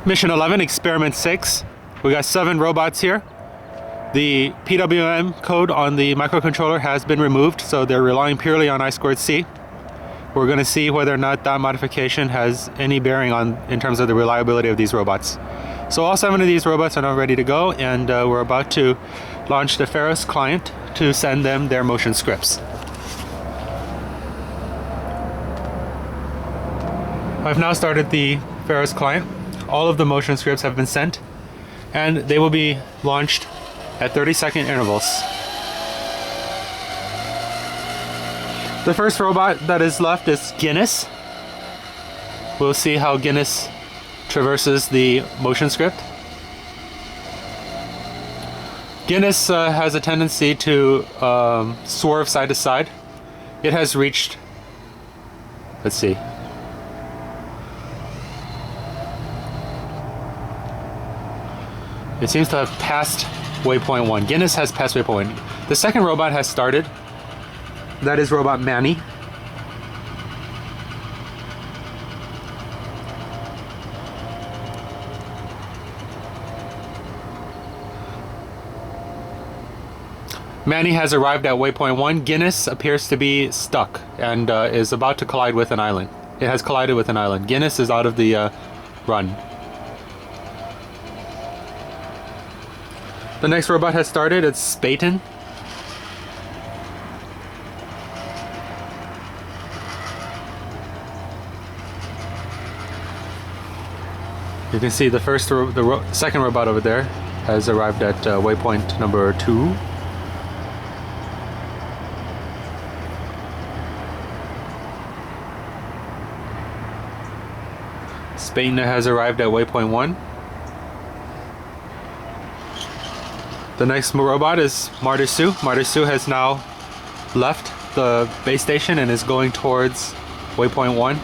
Mission 11 Experiment 6. We got 7 robots here. The PWM code on the microcontroller has been removed, so they're relying purely on I2C. We're going to see whether or not that modification has any bearing on in terms of the reliability of these robots. So all 7 of these robots are now ready to go, and we're about to launch the Ferris client to send them their motion scripts. I've now started the Ferris client. All of the motion scripts have been sent, and they will be launched at 30-second intervals. The first robot that is left is Guinness. We'll see how Guinness traverses the motion script. Guinness has a tendency to swerve side to side. It has reached, let's see, it seems to have passed waypoint 1. Guinness has passed waypoint 1. The second robot has started. That is robot Manny. Manny has arrived at waypoint 1. Guinness appears to be stuck and is about to collide with an island. It has collided with an island. Guinness is out of the run. The next robot has started. It's Spaten. You can see the second robot over there has arrived at waypoint number 2. Spaten has arrived at waypoint 1. The next robot is Martisu. Martisu has now left the base station and is going towards waypoint 1.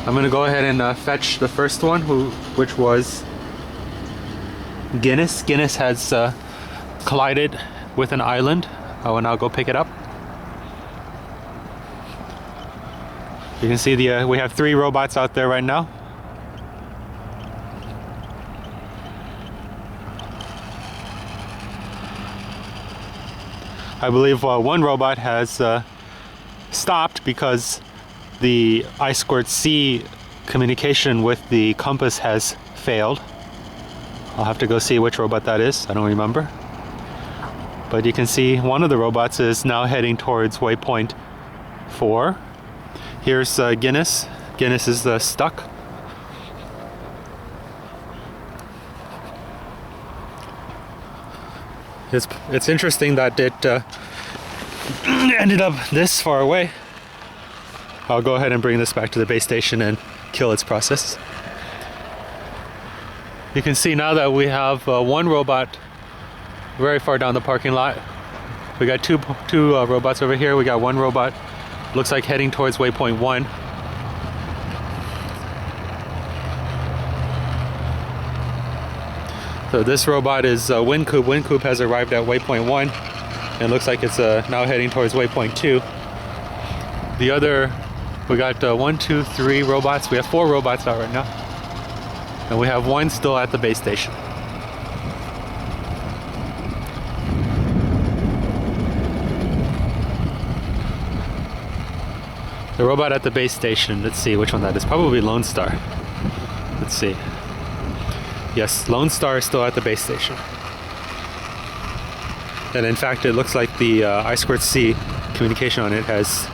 I'm going to go ahead and fetch the first one, which was Guinness. Guinness has collided with an island. I will now go pick it up. You can see we have 3 robots out there right now. I believe one robot has stopped because the I2C communication with the compass has failed. I'll have to go see which robot that is. I don't remember. But you can see one of the robots is now heading towards waypoint 4. Here's Guinness. Guinness is stuck. It's interesting that it ended up this far away. I'll go ahead and bring this back to the base station and kill its process. You can see now that we have one robot very far down the parking lot. We got two robots over here. We got one robot, looks like heading towards waypoint 1. So this robot is Wincoop. Wincoop has arrived at waypoint 1 and looks like it's now heading towards waypoint 2. The other, we got 1, 2, 3 robots. We have 4 robots out right now. And we have 1 still at the base station. The robot at the base station, let's see which one that is. Probably Lone Star. Let's see. Yes, Lone Star is still at the base station. And in fact, it looks like the I2C communication on it has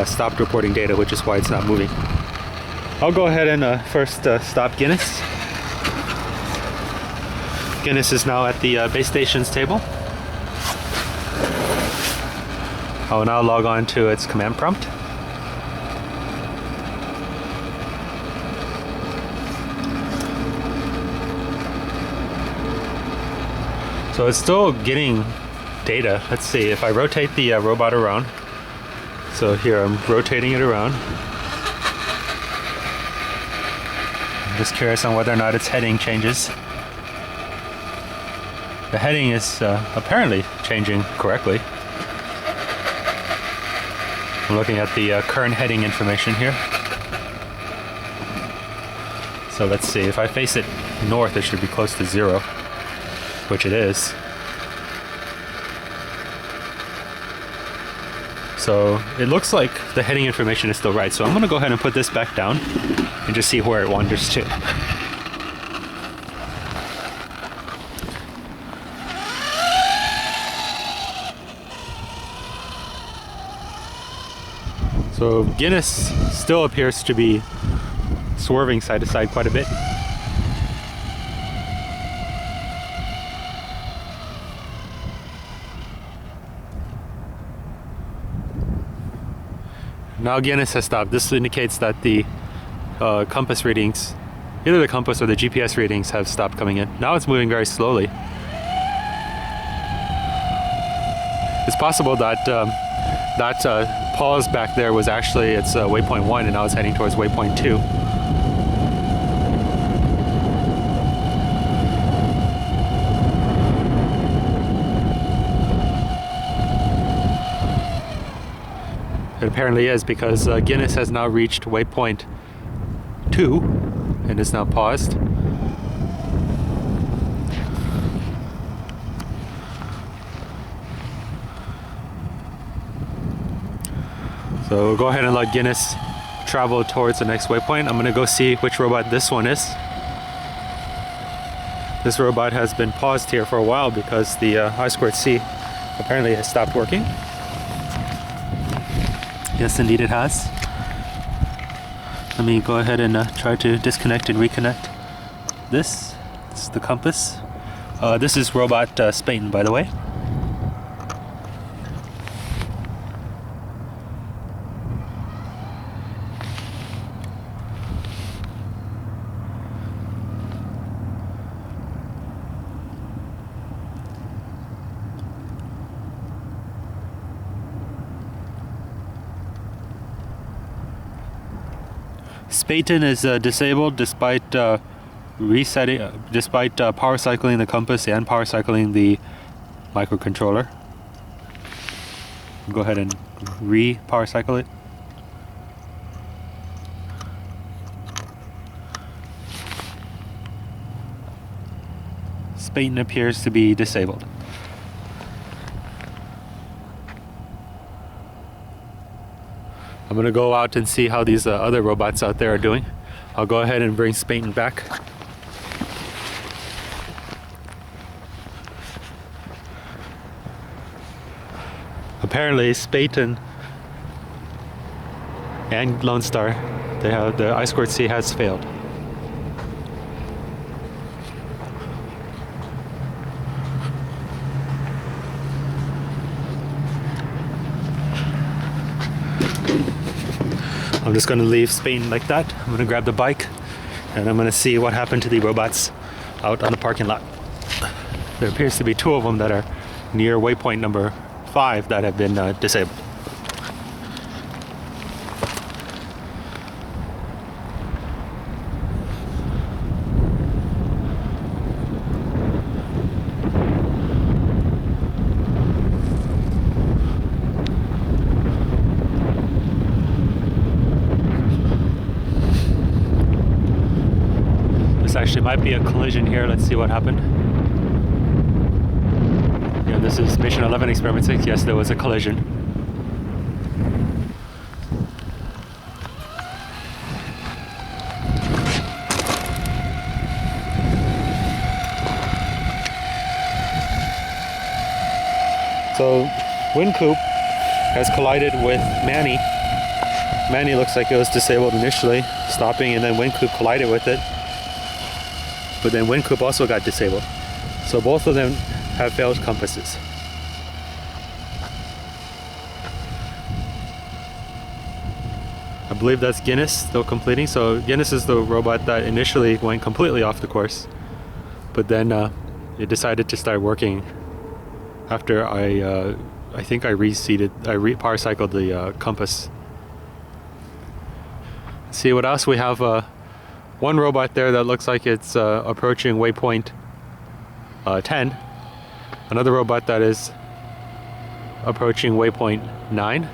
stopped reporting data, which is why it's not moving. I'll go ahead and first stop Guinness. Guinness is now at the base station's table. I will now log on to its command prompt. So it's still getting data. Let's see if I rotate the robot around. So here I'm rotating it around. I'm just curious on whether or not its heading changes. The heading is apparently changing correctly. I'm looking at the current heading information here. So let's see, if I face it north, it should be close to 0, which it is. So it looks like the heading information is still right. So I'm going to go ahead and put this back down and just see where it wanders to. So Guinness still appears to be swerving side to side quite a bit. Now Guinness has stopped. This indicates that the compass readings, either the compass or the GPS readings, have stopped coming in. Now it's moving very slowly. It's possible that that pause back there was actually its waypoint 1, and now it's heading towards waypoint 2. It apparently is, because Guinness has now reached waypoint 2 and is now paused. So we'll go ahead and let Guinness travel towards the next waypoint. I'm going to go see which robot this one is. This robot has been paused here for a while because the I2C apparently has stopped working. Yes, indeed it has. Let me go ahead and try to disconnect and reconnect this. This is the compass. This is robot Spaten, by the way. Spaten is disabled despite resetting, despite power cycling the compass and power cycling the microcontroller. Go ahead and re-power cycle it. Spaten appears to be disabled. I'm going to go out and see how these other robots out there are doing. I'll go ahead and bring Spaten back. Apparently Spaten and Lone Star, they have, the I2C has failed. I'm just going to leave Spaten like that. I'm going to grab the bike and I'm going to see what happened to the robots out on the parking lot. There appears to be 2 of them that are near waypoint number 5 that have been disabled. Actually might be a collision here. Let's see what happened. Yeah, this is mission 11 Exp6. Yes, there was a collision. So Wincoop has collided with Manny. Manny looks like it was disabled initially, stopping, and then Wincoop collided with it. But then Wincoop also got disabled. So both of them have failed compasses. I believe that's Guinness still completing. So Guinness is the robot that initially went completely off the course, but then it decided to start working after I think I power cycled the compass. Let's see what else we have. One robot there that looks like it's approaching waypoint 10. Another robot that is approaching waypoint 9.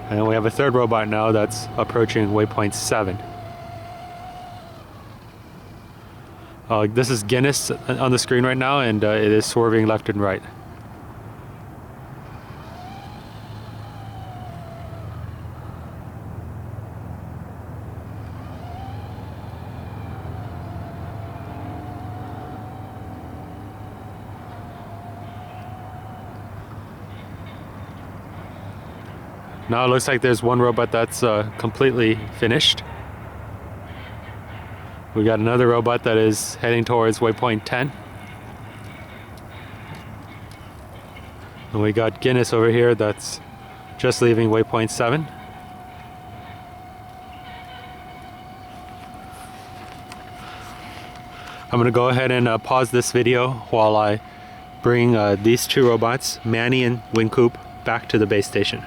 And we have a third robot now that's approaching waypoint 7. This is Guinness on the screen right now, and it is swerving left and right. Now it looks like there's one robot that's completely finished. We got another robot that is heading towards waypoint 10. And we got Guinness over here that's just leaving waypoint 7. I'm going to go ahead and pause this video while I bring these two robots, Manny and Wincoop, back to the base station.